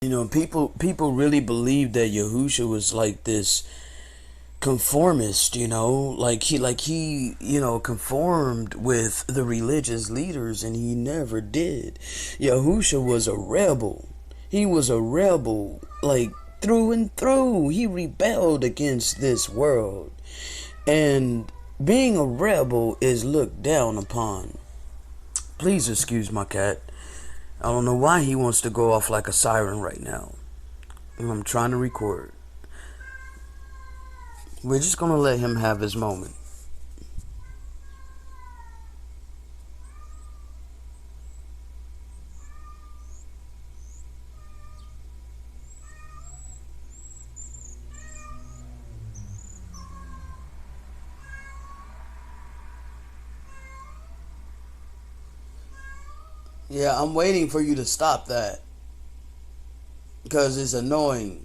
People really believe that Yahusha was like this conformist, like he conformed with the religious leaders, and he never did. Yahusha was a rebel. He was a rebel, like through and through. He rebelled against this world. And being a rebel is looked down upon. Please excuse my cat. I don't know why he wants to go off like a siren right now. I'm trying to record. We're just going to let him have his moment. Yeah, I'm waiting for you to stop that, because it's annoying.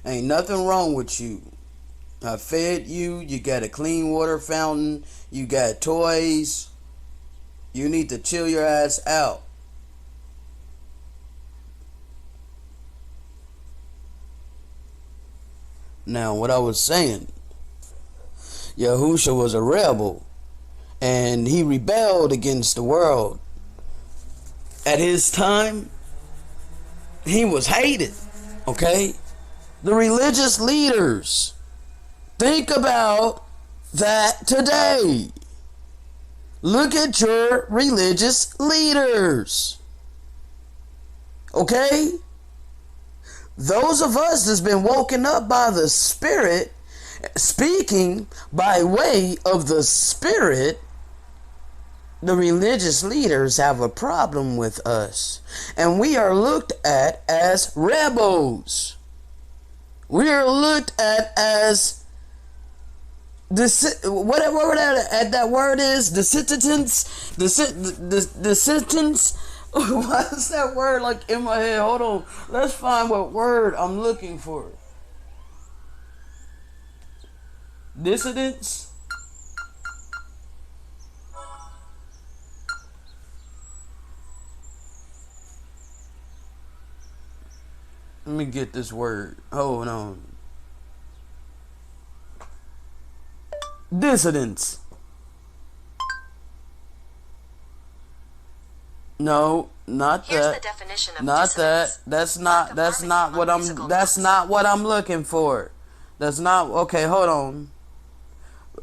Ain't nothing wrong with you. I fed you. You got a clean water fountain. You got toys. You need to chill your ass out. Now, what I was saying, Yahusha was a rebel, and he rebelled against the world. At his time, he was hated, okay? The religious leaders, think about that today. Look at your religious leaders, okay? Those of us that's been woken up by the Spirit, speaking by way of the Spirit, the religious leaders have a problem with us. And we are looked at as rebels. We are looked at as whatever that word is, the sentence. What's that word like in my head? Hold on. Let's find what word I'm looking for. Dissidence? Let me get this word. Hold on. Dissidence. No, not Here's that. The definition of Not dissonance. that. That's not what I'm looking for. That's not okay, hold on.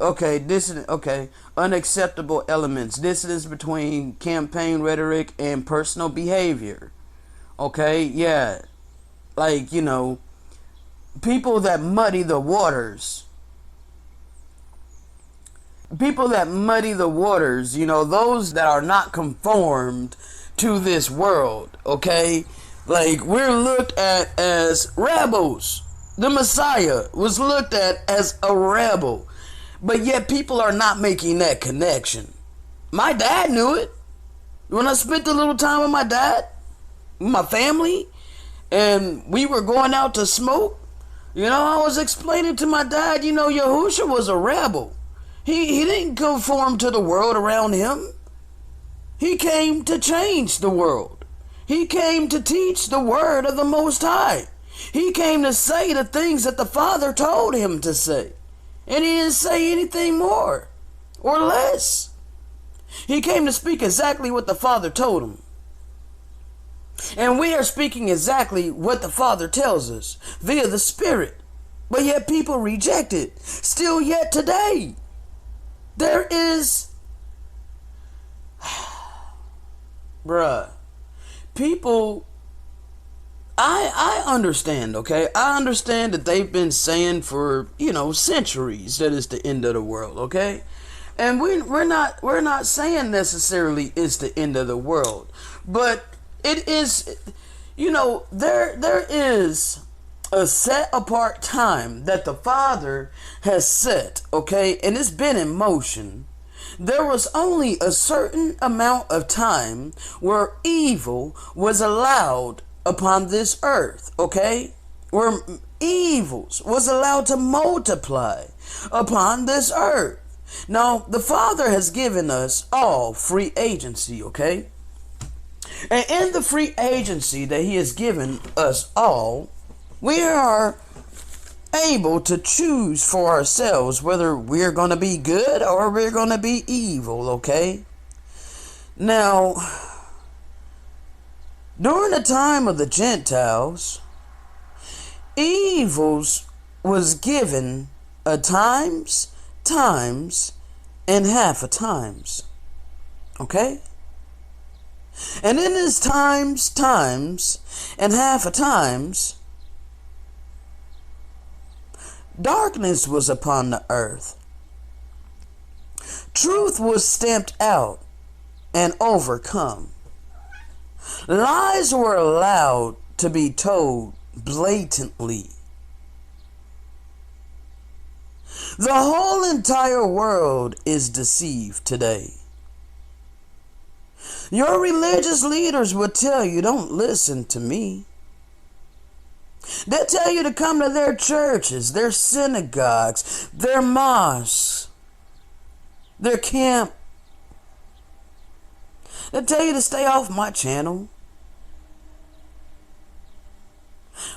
Okay, dissonance. Okay. Unacceptable elements. Dissonance between campaign rhetoric and personal behavior. Okay, yeah. Like, people that muddy the waters. People that muddy the waters, those that are not conformed to this world, okay? Like, we're looked at as rebels. The Messiah was looked at as a rebel. But yet people are not making that connection. My dad knew it. When I spent a little time with my dad, my family, and we were going out to smoke, I was explaining to my dad, Yahusha was a rebel. He didn't conform to the world around him. He came to change the world. He came to teach the word of the Most High. He came to say the things that the Father told him to say. And he didn't say anything more or less. He came to speak exactly what the Father told him. And we are speaking exactly what the Father tells us via the Spirit. But yet people reject it. Still yet today. There is... Bruh. People... I understand, okay? I understand that they've been saying for, centuries that it's the end of the world, okay? And we're not saying necessarily it's the end of the world. But it is, there is a set apart time that the Father has set, okay? And it's been in motion. There was only a certain amount of time where evil was allowed upon this earth, okay? Where evils was allowed to multiply upon this earth. Now, the Father has given us all free agency, okay? And in the free agency that he has given us all, we are able to choose for ourselves whether we're going to be good or we're going to be evil, okay? Now, during the time of the Gentiles, evils was given a times, and half a times. Okay? And in this times, and half a times, darkness was upon the earth. Truth was stamped out and overcome. Lies were allowed to be told blatantly. The whole entire world is deceived today. Your religious leaders will tell you, don't listen to me. They'll tell you to come to their churches, their synagogues, their mosques, their camp. They'll tell you to stay off my channel.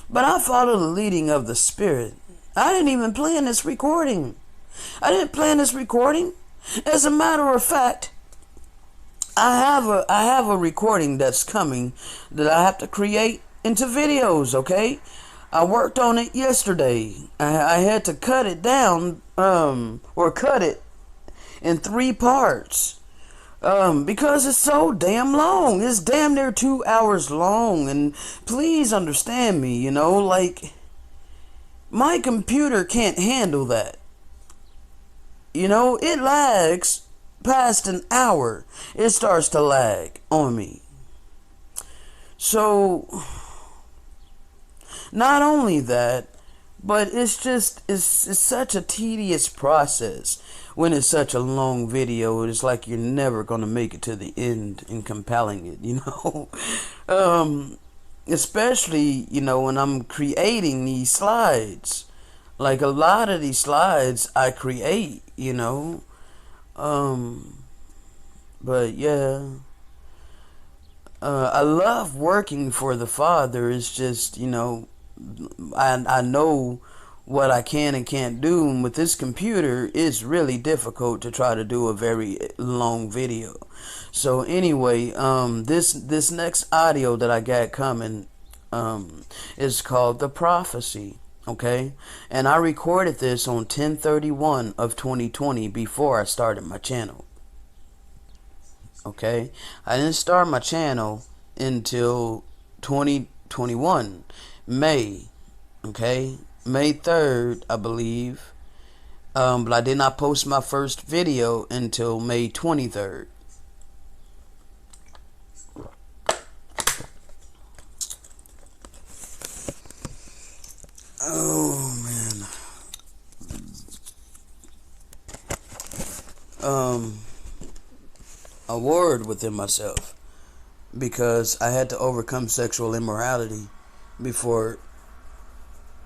But I follow the leading of the Spirit. I didn't even plan this recording. I didn't plan this recording. As a matter of fact, I have a recording that's coming that I have to create into videos, okay? I worked on it yesterday. I had to cut it down, or cut it in 3 parts. Because it's so damn long. It's damn near 2 hours long. And please understand me, you know, like, my computer can't handle that. You know, it lags past an hour. It starts to lag on me. So, not only that, but it's such a tedious process. When it's such a long video, it's like you're never going to make it to the end in compiling it, you know. Especially, you know, when I'm creating these slides. Like, a lot of these slides I create, you know. But yeah. I love working for the Father. It's just, you know, I know what I can and can't do. And with this computer, it's really difficult to try to do a very long video. So anyway, this next audio that I got coming is called The Prophecy. Okay, and I recorded this on 10/31 of 2020 before I started my channel. Okay, I didn't start my channel until 2021 May. Okay, May 3rd, I believe. But I did not post my first video until May 23rd. Oh man. A word within myself, because I had to overcome sexual immorality before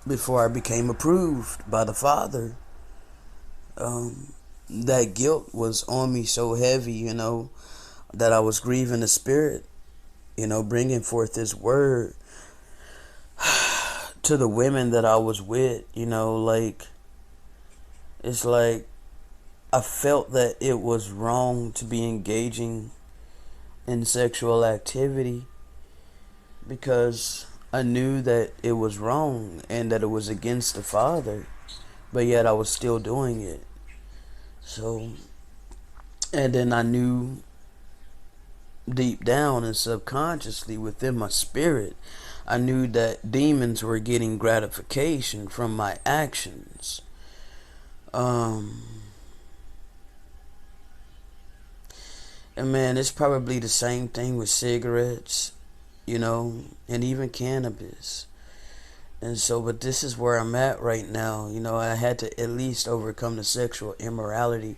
I became approved by the Father. That guilt was on me so heavy, you know, that I was grieving the Spirit, you know, bringing forth His word to the women that I was with, you know, like, it's like I felt that it was wrong to be engaging in sexual activity because I knew that it was wrong and that it was against the Father, but yet I was still doing it. So, and then I knew deep down and subconsciously within my spirit, I knew that demons were getting gratification from my actions. And man, it's probably the same thing with cigarettes, you know, and even cannabis. And so, but this is where I'm at right now. You know, I had to at least overcome the sexual immorality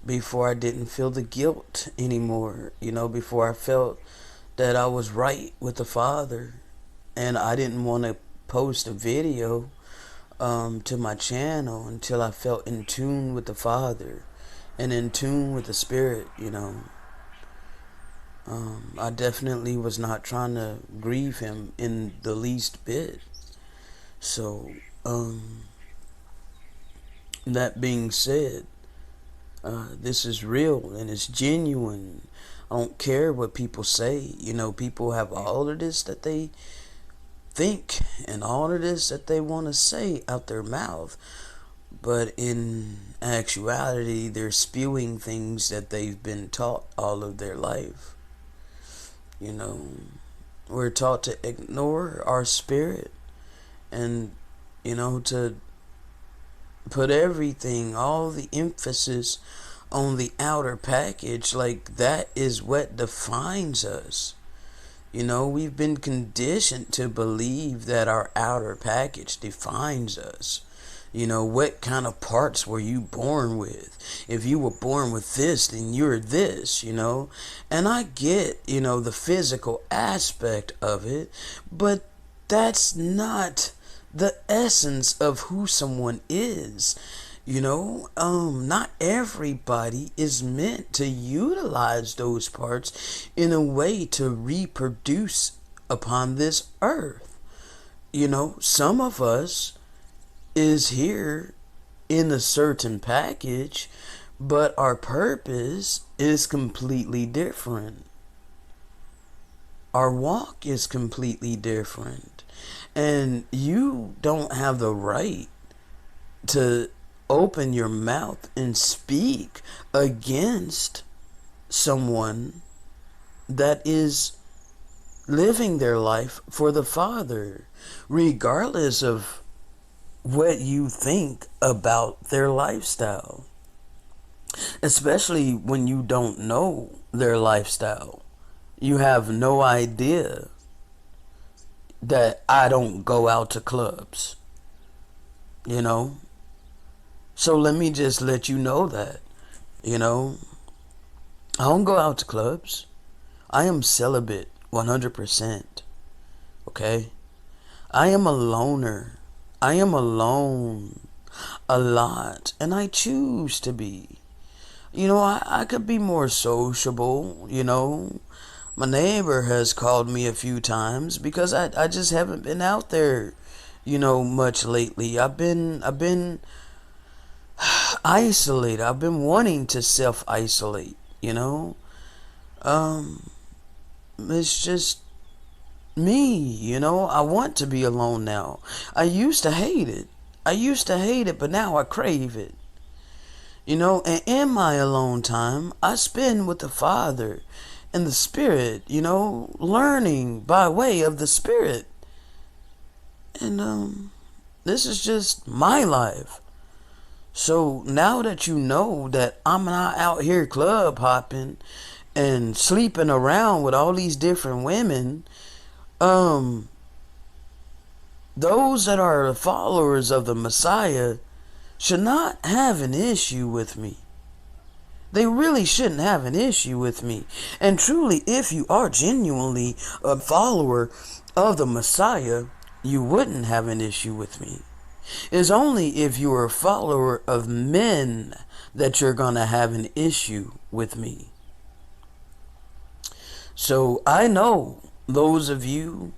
before I didn't feel the guilt anymore. You know, before I felt that I was right with the Father. And I didn't want to post a video to my channel until I felt in tune with the Father and in tune with the Spirit, you know. I definitely was not trying to grieve him in the least bit. So, that being said, this is real and it's genuine. I don't care what people say. People have all of this that they think and all of this that they want to say out their mouth. But in actuality, they're spewing things that they've been taught all of their life. We're taught to ignore our spirit and, to put everything, all the emphasis on the outer package, like that is what defines us. We've been conditioned to believe that our outer package defines us. What kind of parts were you born with? If you were born with this, then you're this, And I get, the physical aspect of it, but that's not the essence of who someone is. Not everybody is meant to utilize those parts in a way to reproduce upon this earth. Some of us is here in a certain package, but our purpose is completely different. Our walk is completely different. And you don't have the right to open your mouth and speak against someone that is living their life for the Father, regardless of what you think about their lifestyle, especially when you don't know their lifestyle. You have no idea that I don't go out to clubs, So let me just let you know that, I don't go out to clubs. I am celibate 100%. Okay? I am a loner. I am alone a lot, and I choose to be. I could be more sociable, My neighbor has called me a few times because I just haven't been out there, much lately. I've been isolated. I've been wanting to self-isolate, It's just me, I want to be alone now. I used to hate it. But now I crave it. And in my alone time, I spend with the Father and the Spirit, learning by way of the Spirit. And this is just my life. So now that you know that I'm not out here club hopping and sleeping around with all these different women, those that are followers of the Messiah should not have an issue with me. They really shouldn't have an issue with me. And truly, if you are genuinely a follower of the Messiah, you wouldn't have an issue with me. It's only if you are a follower of men that you're going to have an issue with me. So I know those of you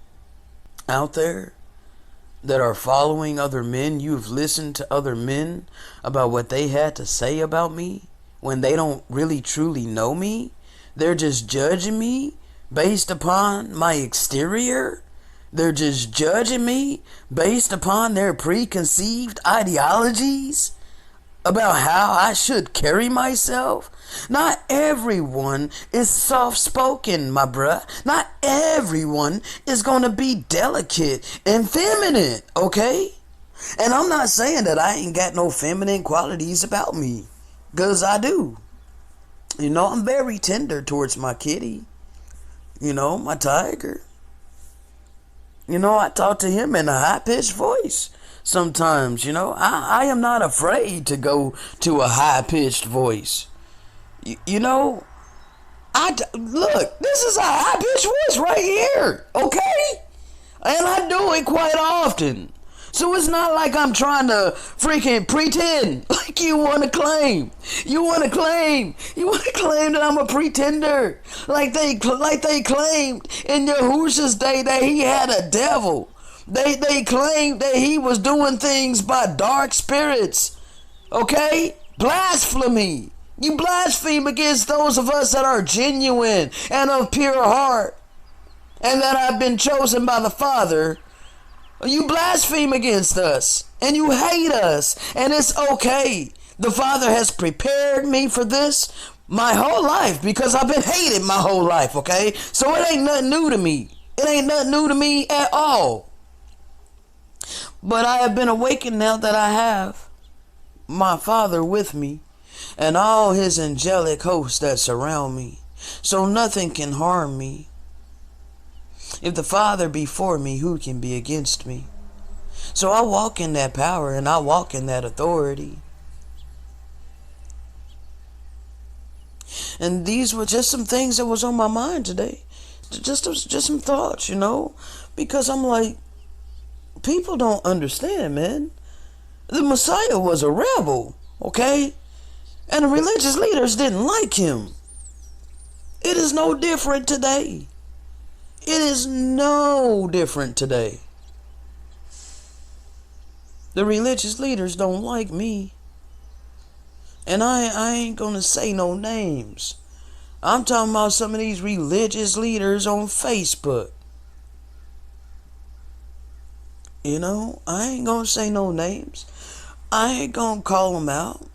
out there that are following other men, you've listened to other men about what they had to say about me when they don't really truly know me. They're just judging me based upon my exterior. They're just judging me based upon their preconceived ideologies about how I should carry myself. Not everyone is soft-spoken, my bruh. Not everyone is going to be delicate and feminine, okay? And I'm not saying that I ain't got no feminine qualities about me, because I do. I'm very tender towards my kitty, my tiger. I talk to him in a high-pitched voice sometimes, I am not afraid to go to a high-pitched voice. Look, this is a high-pitched voice right here, okay? And I do it quite often. So it's not like I'm trying to freaking pretend like you want to claim. You want to claim that I'm a pretender. Like they claimed in Yahushua's day that he had a devil. They claimed that he was doing things by dark spirits. Okay? Blasphemy. You blaspheme against those of us that are genuine and of pure heart and that have been chosen by the Father. You blaspheme against us and you hate us, and it's okay. The Father has prepared me for this my whole life because I've been hated my whole life, okay? So it ain't nothing new to me. It ain't nothing new to me at all. But I have been awakened now that I have my Father with me and all his angelic hosts that surround me. So nothing can harm me. If the Father be for me, who can be against me? So I walk in that power and I walk in that authority. And these were just some things that was on my mind today. Just some thoughts, you know, because I'm like, people don't understand, man. The Messiah was a rebel, okay? And the religious leaders didn't like him. It is no different today. It is no different today. The religious leaders don't like me. And I ain't gonna say no names. I'm talking about some of these religious leaders on Facebook. You know, I ain't gonna say no names. I ain't gonna call them out.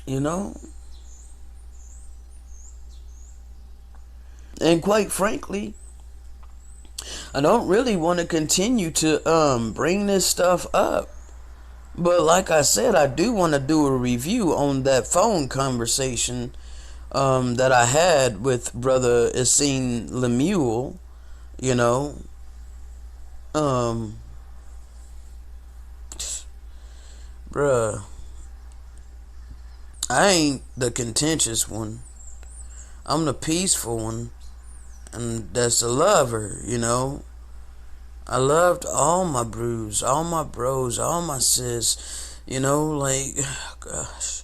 You know? And quite frankly, I don't really want to continue to bring this stuff up. But like I said, I do want to do a review on that phone conversation that I had with Brother Essene Lemuel, you know. Bruh, I ain't the contentious one. I'm the peaceful one. And that's a lover, you know. I loved all my brews, all my bros, all my sis, you know, like, gosh.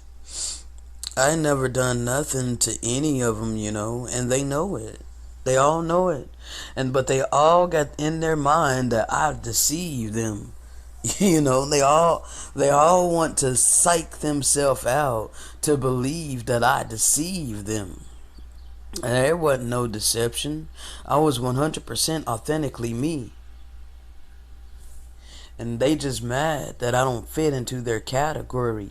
I never done nothing to any of them, you know, and they know it. They all know it. But they all got in their mind that I've deceived them. You know, they all want to psych themselves out to believe that I deceived them. And there wasn't no deception. I was 100% authentically me. And they just mad that I don't fit into their category.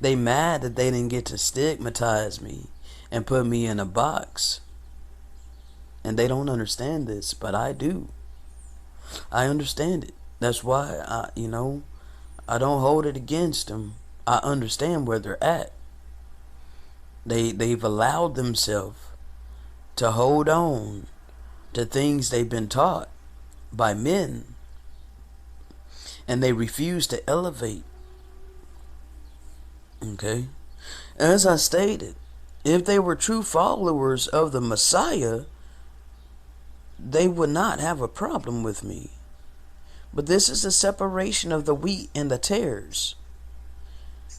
They mad that they didn't get to stigmatize me and put me in a box. And they don't understand this, but I do. I understand it. That's why I don't hold it against them. I understand where they're at. They've allowed themselves to hold on to things they've been taught by men, and they refuse to elevate. Okay? As I stated, if they were true followers of the Messiah, they would not have a problem with me. But this is a separation of the wheat and the tares.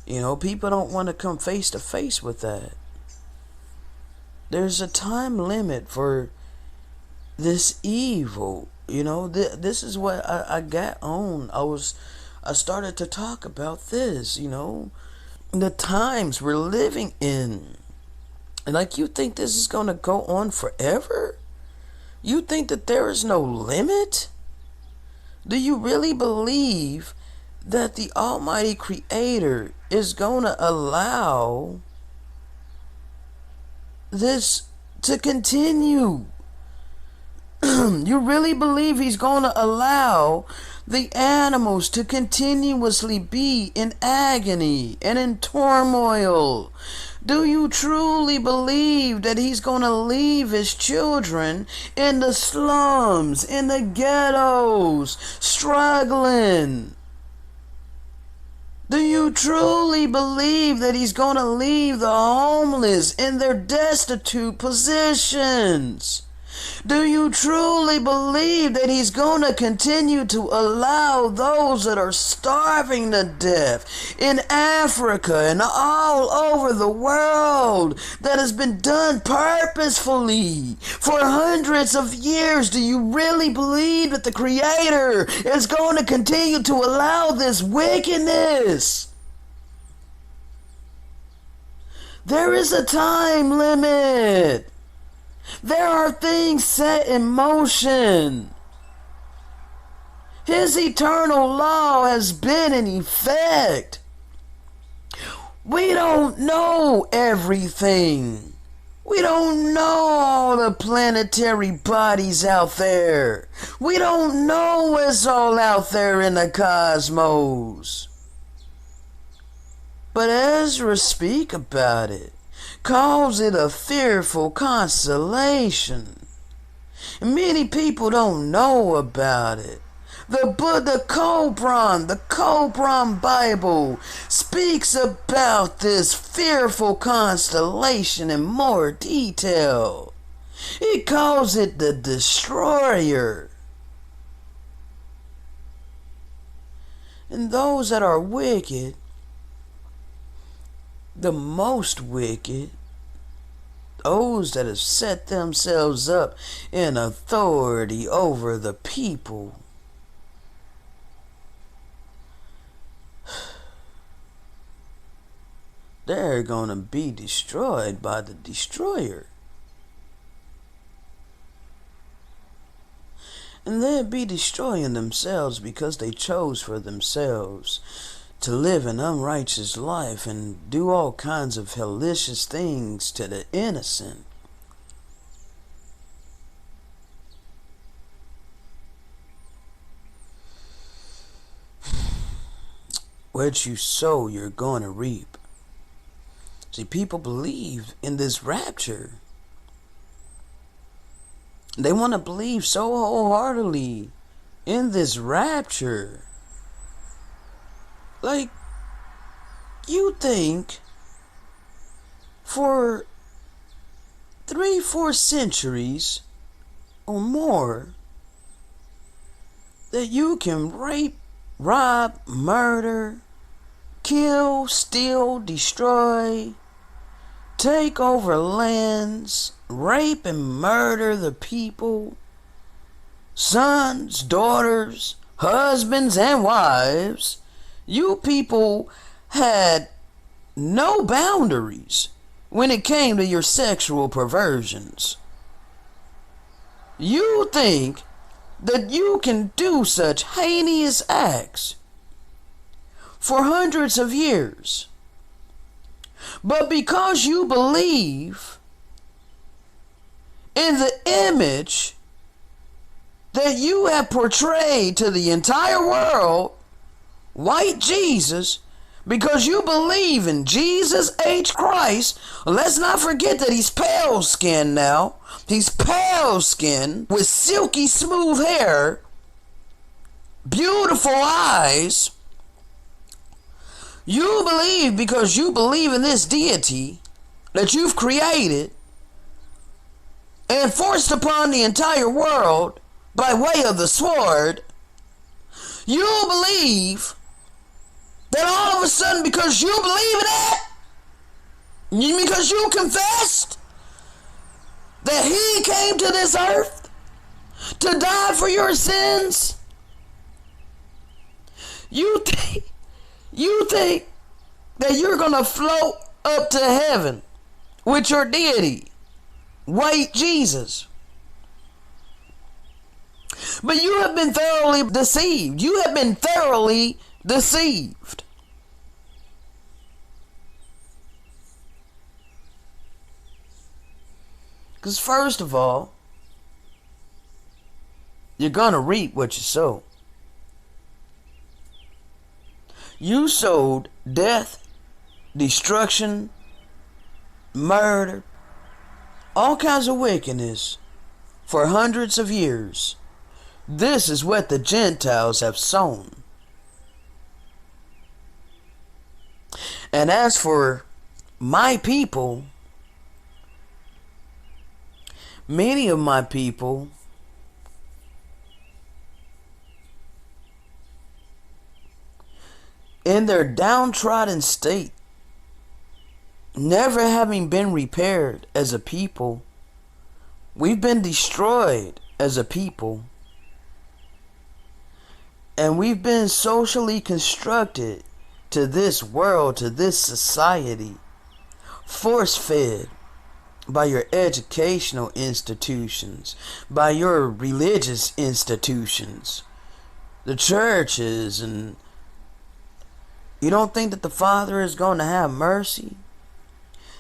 You know, people don't want to come face to face with that. There's a time limit for this evil. You know, this is what I got on. I started to talk about this, you know. The times we're living in. And like, you think this is going to go on forever? You think that there is no limit? Do you really believe that the Almighty Creator is going to allow this to continue? You really believe He's going to allow the animals to continuously be in agony and in turmoil? Do you truly believe that He's going to leave His children in the slums, in the ghettos, struggling? Do you truly believe that He's going to leave the homeless in their destitute positions? Do you truly believe that he's going to continue to allow those that are starving to death in Africa and all over the world, that has been done purposefully for hundreds of years? Do you really believe that the Creator is going to continue to allow this wickedness? There is a time limit. There are things set in motion. His eternal law has been in effect. We don't know everything. We don't know all the planetary bodies out there. We don't know what's all out there in the cosmos. But Ezra speaks about it, calls it a fearful constellation. And many people don't know about it. The Qumran Bible speaks about this fearful constellation in more detail. It calls it the destroyer. And those that are wicked, the most wicked, those that have set themselves up in authority over the people, they're going to be destroyed by the destroyer. And they'll be destroying themselves because they chose for themselves to live an unrighteous life and do all kinds of hellacious things to the innocent. What you sow, you're going to reap. See, people believe in this rapture. They want to believe so wholeheartedly in this rapture. Like, you think for 3-4 centuries or more that you can rape, rob, murder, kill, steal, destroy, take over lands, rape and murder the people, sons, daughters, husbands, and wives. You people had no boundaries when it came to your sexual perversions. You think that you can do such heinous acts for hundreds of years. But because you believe in the image that you have portrayed to the entire world, white Jesus, because you believe in Jesus H. Christ, let's not forget that he's pale skinned now. He's pale skinned with silky smooth hair, beautiful eyes. You believe, because you believe in this deity that you've created and forced upon the entire world by way of the sword. You believe that all of a sudden, because you believe in that, because you confessed that he came to this earth to die for your sins, you think that you're going to float up to heaven with your deity, white Jesus. But you have been thoroughly deceived. You have been thoroughly deceived. Because first of all, you're going to reap what you sow. You sowed death, destruction, murder, all kinds of wickedness for hundreds of years. This is what the Gentiles have sown. And as for my people, Many of my people in their downtrodden state, never having been repaired as a people, we've been destroyed as a people. And we've been socially constructed to this world, to this society, force-fed by your educational institutions, by your religious institutions, the churches, and you don't think that the Father is going to have mercy?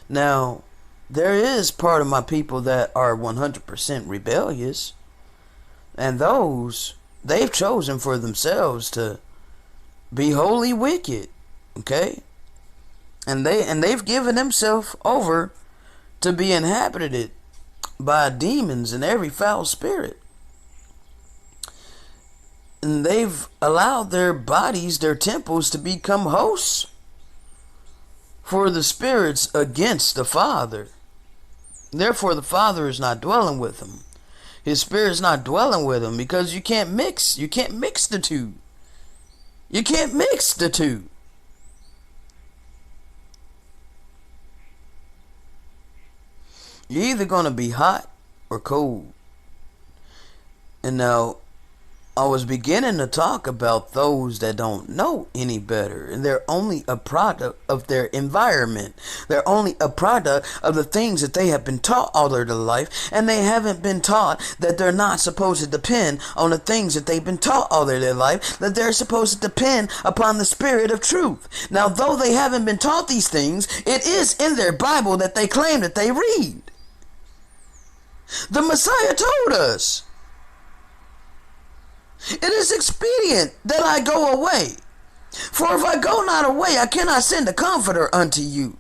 Now, there is part of my people that are 100% rebellious, and those, they've chosen for themselves to be wholly wicked, okay? And they've given themselves over to be inhabited by demons and every foul spirit. And they've allowed their bodies, their temples, to become hosts for the spirits against the Father. Therefore, the Father is not dwelling with them. His Spirit's not dwelling with them, because you can't mix the two. You can't mix the two. You're either going to be hot or cold. And now, I was beginning to talk about those that don't know any better, and they're only a product of their environment. They're only a product of the things that they have been taught all their life, and they haven't been taught that they're not supposed to depend on the things that they've been taught all their life, that they're supposed to depend upon the Spirit of truth. Now, though they haven't been taught these things, it is in their Bible that they claim that they read. The Messiah told us, "It is expedient that I go away. For if I go not away, I cannot send a comforter unto you.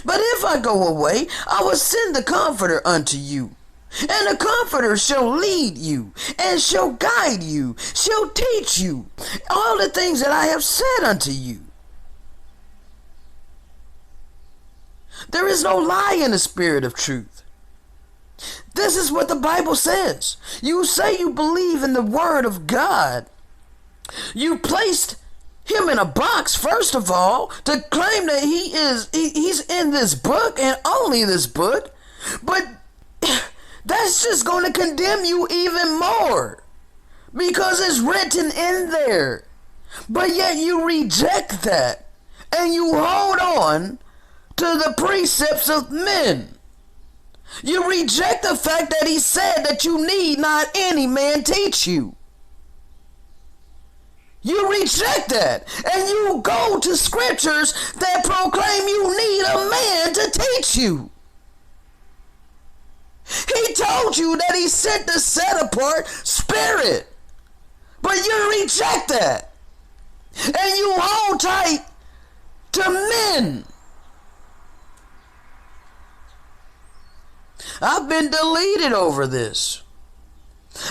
But if I go away, I will send the comforter unto you. And the comforter shall lead you, and shall guide you, shall teach you all the things that I have said unto you." There is no lie in the Spirit of truth. This is what the Bible says. You say you believe in the Word of God. You placed him in a box, first of all, to claim that he's in this book and only this book. But that's just going to condemn you even more, because it's written in there. But yet you reject that, and you hold on to the precepts of men. You reject the fact that he said that you need not any man teach you. You reject that, and you go to scriptures that proclaim you need a man to teach you. He told you that he sent the set apart Spirit, but you reject that, and you hold tight to men. I've been deleted over this.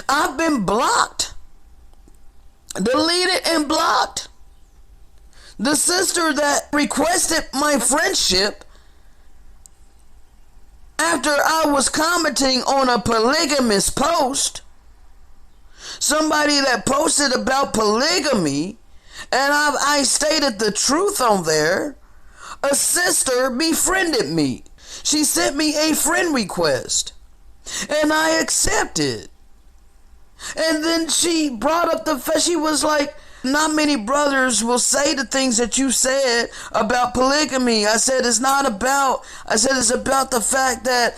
I've been blocked. Deleted and blocked. The sister that requested my friendship after I was commenting on a polygamous post, somebody that posted about polygamy, and I stated the truth on there, a sister befriended me. She sent me a friend request, and I accepted. And then she brought up the fact, she was like, "Not many brothers will say the things that you said about polygamy." I said, it's about the fact that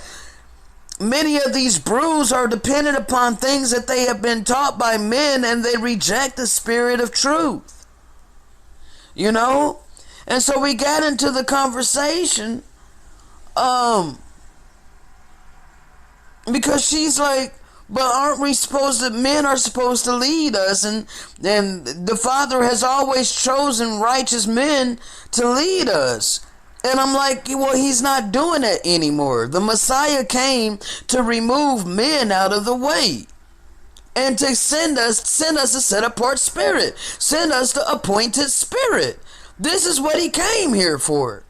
many of these brews are dependent upon things that they have been taught by men, and they reject the Spirit of truth. You know? And so we got into the conversation, because she's like, "But aren't we supposed to, men are supposed to lead us, and the Father has always chosen righteous men to lead us." And I'm like, well, he's not doing that anymore. The Messiah came to remove men out of the way, and to send us a set apart Spirit, send us the appointed Spirit. This is what he came here for.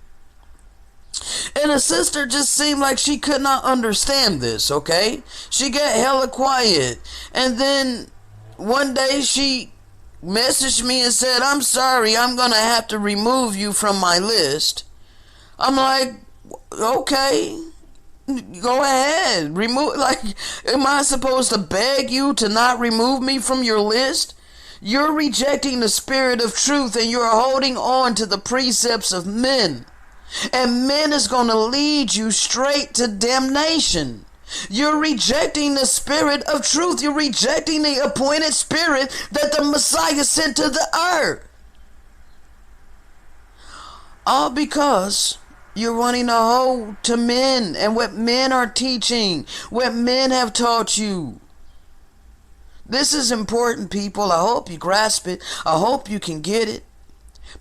And the sister just seemed like she could not understand this, okay? She got hella quiet. And then one day she messaged me and said, "I'm sorry, I'm going to have to remove you from my list." I'm like, okay, go ahead. Remove, like, am I supposed to beg you to not remove me from your list? You're rejecting the spirit of truth and you're holding on to the precepts of men. And men is going to lead you straight to damnation. You're rejecting the spirit of truth. You're rejecting the appointed spirit that the Messiah sent to the earth. All because you're wanting to hold to men and what men are teaching, what men have taught you. This is important, people. I hope you grasp it. I hope you can get it.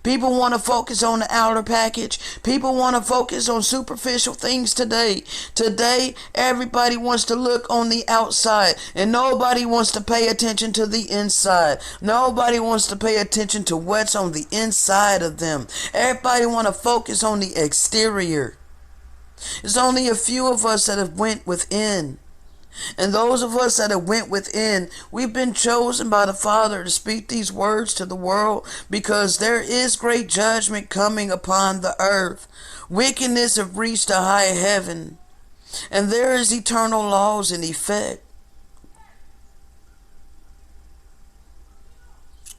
People want to focus on the outer package. People want to focus on superficial things today. Today, everybody wants to look on the outside, and nobody wants to pay attention to the inside. Nobody wants to pay attention to what's on the inside of them. Everybody want to focus on the exterior. There's only a few of us that have went within. And those of us that have went within, we've been chosen by the Father to speak these words to the world, because there is great judgment coming upon the earth. Wickedness have reached a high heaven, and there is eternal laws in effect.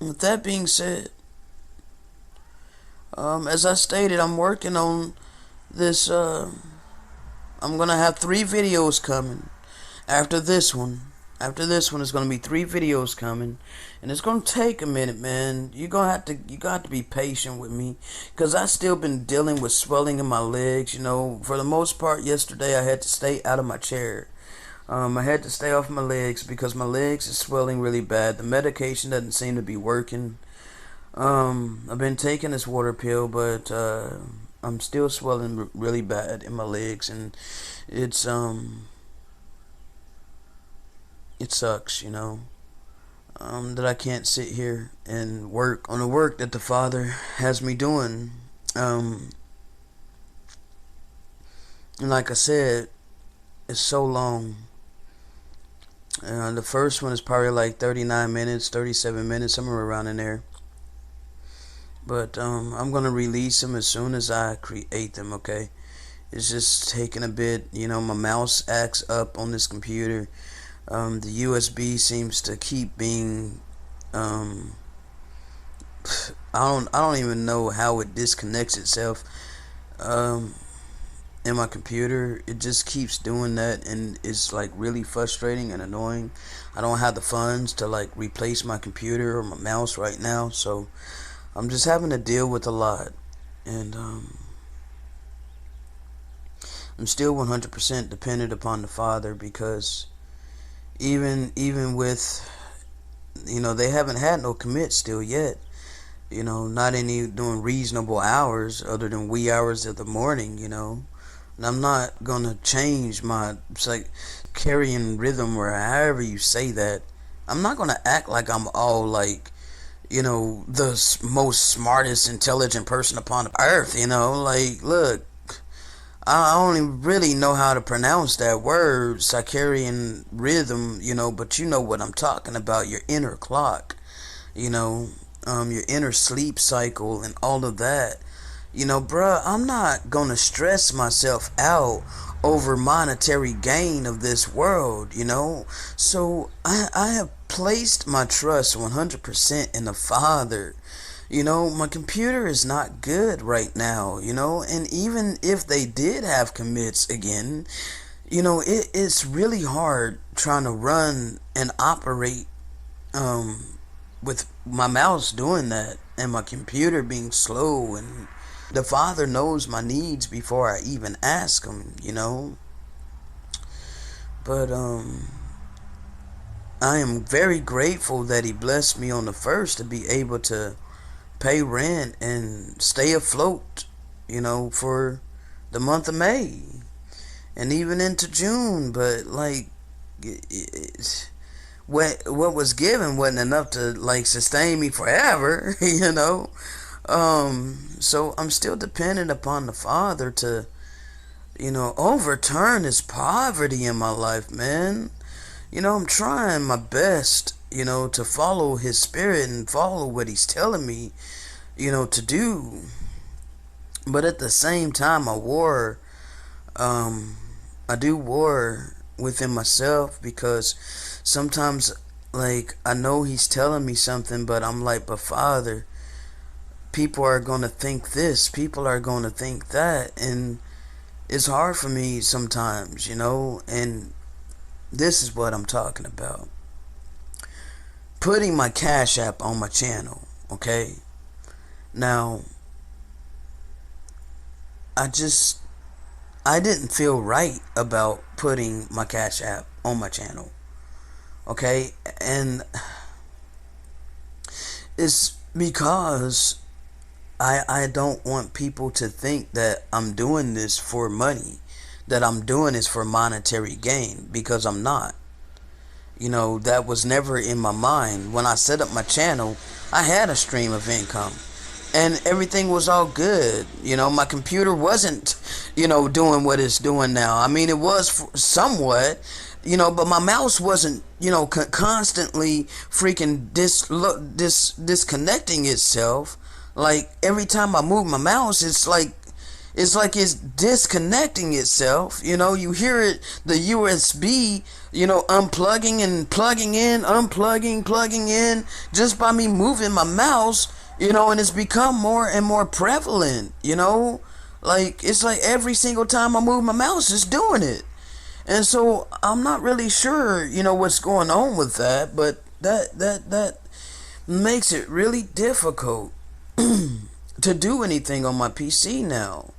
With that being said, as I stated, I'm working on this. I'm gonna have 3 videos coming. After this one is gonna be 3 videos coming, and it's gonna take a minute, man. You got to be patient with me, cause I still been dealing with swelling in my legs. You know, for the most part, yesterday I had to stay out of my chair. I had to stay off my legs because my legs is swelling really bad. The medication doesn't seem to be working. I've been taking this water pill, but I'm still swelling really bad in my legs, and it's it sucks, you know, that I can't sit here and work on the work that the Father has me doing. And like I said, it's so long. The first one is probably like 39 minutes, 37 minutes, somewhere around in there. But I'm going to release them as soon as I create them, okay? It's just taking a bit, you know, my mouse acts up on this computer. The USB seems to keep being I don't even know how it disconnects itself in my computer. It just keeps doing that, and it's like really frustrating and annoying. I don't have the funds to like replace my computer or my mouse right now, so I'm just having to deal with a lot. And I'm still 100% dependent upon the Father, because even with, you know, they haven't had no commit still yet, you know, not any doing reasonable hours other than wee hours of the morning, you know. And I'm not gonna change my circadian rhythm, or however you say that. I'm not gonna act like I'm all like, you know, the most smartest, intelligent person upon the earth, you know. Like, look, I only really know how to pronounce that word, circadian rhythm, you know, but you know what I'm talking about, your inner clock, you know, your inner sleep cycle and all of that. You know, bruh, I'm not gonna stress myself out over monetary gain of this world, you know. So I have placed my trust 100% in the Father. You know, my computer is not good right now, you know, and even if they did have commits again, you know, it's really hard trying to run and operate with my mouse doing that and my computer being slow. And the Father knows my needs before I even ask him, you know. But I am very grateful that he blessed me on the 1st to be able to pay rent and stay afloat, you know, for the month of May and even into June. But like, what was given wasn't enough to like sustain me forever, you know. So I'm still dependent upon the Father to overturn this poverty in my life, man. I'm trying my best, to follow his spirit and follow what he's telling me, to do. But at the same time, I do war within myself, because sometimes, like, I know he's telling me something, but I'm like, but Father, people are going to think this, people are going to think that, and it's hard for me sometimes, and this is what I'm talking about. Putting my Cash App on my channel, okay? Now, I didn't feel right about putting my Cash App on my channel, okay? And it's because I don't want people to think that I'm doing this for money, that I'm doing this for monetary gain, because I'm not. That was never in my mind. When I set up my channel, I had a stream of income, and everything was all good. My computer wasn't, doing what it's doing now. I mean, it was somewhat, but my mouse wasn't, constantly freaking disconnecting itself. Like, every time I move my mouse, it's like it's disconnecting itself. You hear it, the USB, unplugging and plugging in, unplugging, plugging in, just by me moving my mouse, and it's become more and more prevalent, like, it's like every single time I move my mouse, it's doing it. And so I'm not really sure, what's going on with that, but that makes it really difficult to do anything on my PC now.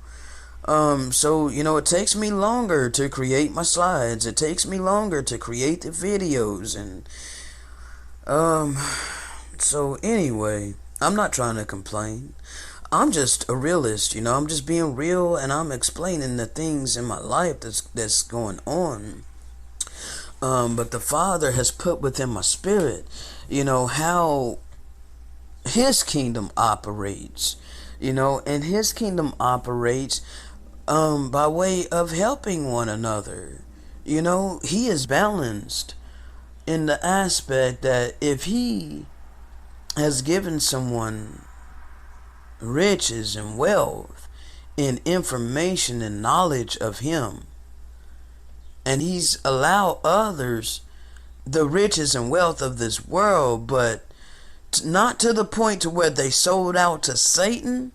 So, it takes me longer to create my slides. It takes me longer to create the videos. And, so anyway, I'm not trying to complain. I'm just a realist, I'm just being real, and I'm explaining the things in my life that's going on. But the Father has put within my spirit, how his kingdom operates, and his kingdom operates by way of helping one another. He is balanced in the aspect that if he has given someone riches and wealth and information and knowledge of him, and he's allowed others the riches and wealth of this world, but not to the point to where they sold out to Satan,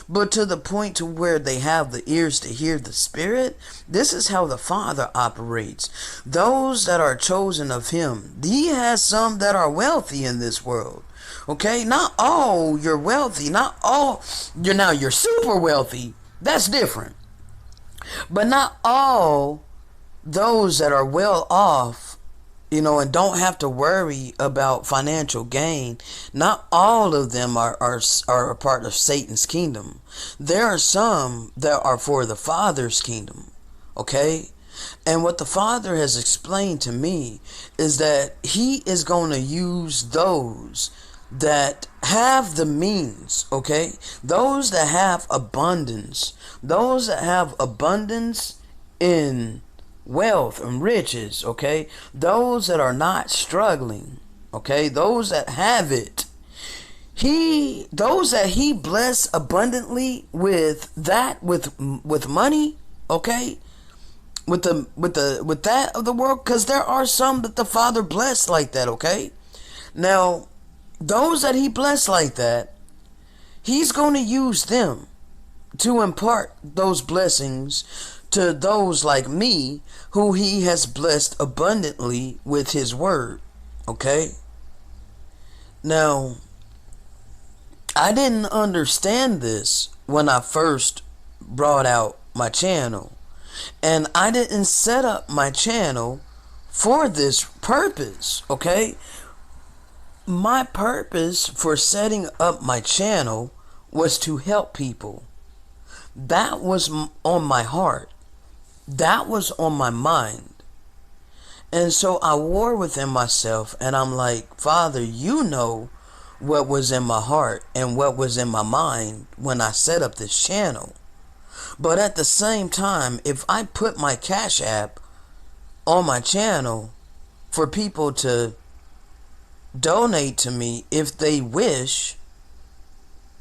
but to the point to where they have the ears to hear the Spirit. This is how the Father operates. Those that are chosen of him, he has some that are wealthy in this world. Okay, not all you're wealthy, not all you're super wealthy. That's different. But not all those that are well off, and don't have to worry about financial gain, not all of them are a part of Satan's kingdom. There are some that are for the Father's kingdom, okay? And what the Father has explained to me is that he is going to use those that have the means, okay? Those that have abundance in wealth and riches, okay? Those that are not struggling, okay? Those that have it, those that he bless abundantly with money, okay? With that of the world, because there are some that the Father blessed like that, okay? Now, those that he blessed like that, he's going to use them to impart those blessings to those like me, who he has blessed abundantly with his word. Okay? Now, I didn't understand this when I first brought out my channel. And I didn't set up my channel for this purpose. Okay? My purpose for setting up my channel was to help people. That was on my heart. That was on my mind. And so I war within myself, and I'm like, Father, you know what was in my heart and what was in my mind when I set up this channel. But at the same time, if I put my Cash App on my channel for people to donate to me if they wish,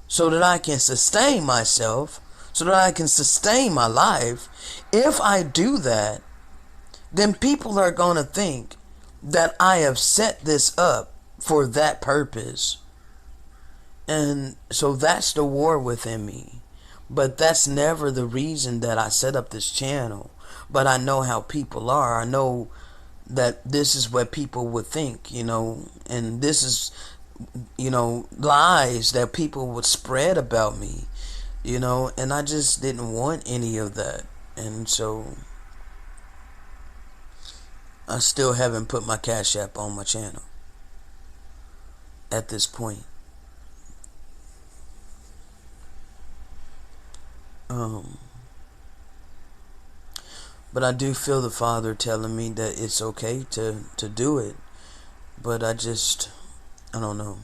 so that I can sustain myself, so that I can sustain my life, if I do that, then people are going to think that I have set this up for that purpose. And so that's the war within me. But that's never the reason that I set up this channel. But I know how people are. I know that this is what people would think, and this is, lies that people would spread about me, and I just didn't want any of that. And so I still haven't put my Cash App on my channel at this point. But I do feel the Father telling me that it's okay to do it. But I don't know.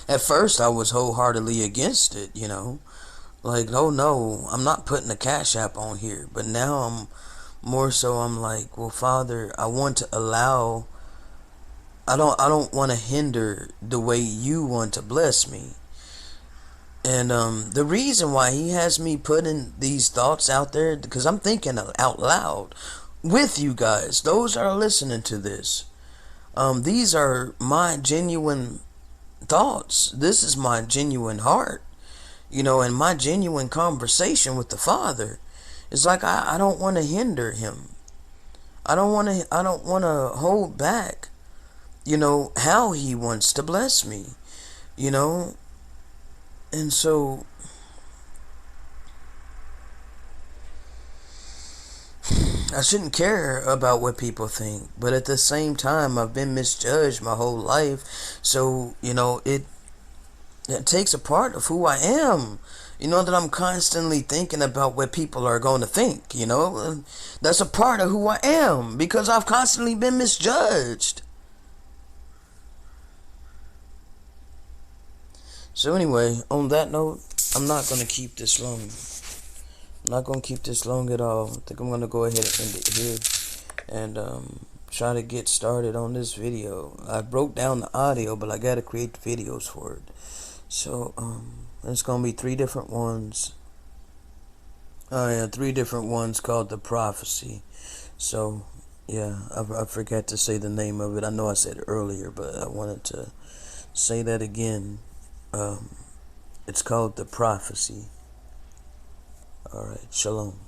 At first I was wholeheartedly against it, like, oh no, I'm not putting the Cash App on here. But now I'm like, well, Father, I want to allow, I don't want to hinder the way you want to bless me. And the reason why he has me putting these thoughts out there, because I'm thinking out loud with you guys, those that are listening to this. These are my genuine thoughts. This is my genuine heart, and my genuine conversation with the Father. It's like I don't want to hinder him. I don't want to hold back, how he wants to bless me, And so I shouldn't care about what people think, but at the same time, I've been misjudged my whole life. So, it takes a part of who I am, that I'm constantly thinking about what people are going to think, That's a part of who I am, because I've constantly been misjudged. So anyway, on that note, I'm not going to keep this long. I'm not going to keep this long at all. I think I'm going to go ahead and end it here and try to get started on this video. I broke down the audio, but I got to create the videos for it. So there's going to be 3 different ones. 3 different ones called The Prophecy. So, yeah, I forgot to say the name of it. I know I said it earlier, but I wanted to say that again. It's called The Prophecy. Alright, shalom.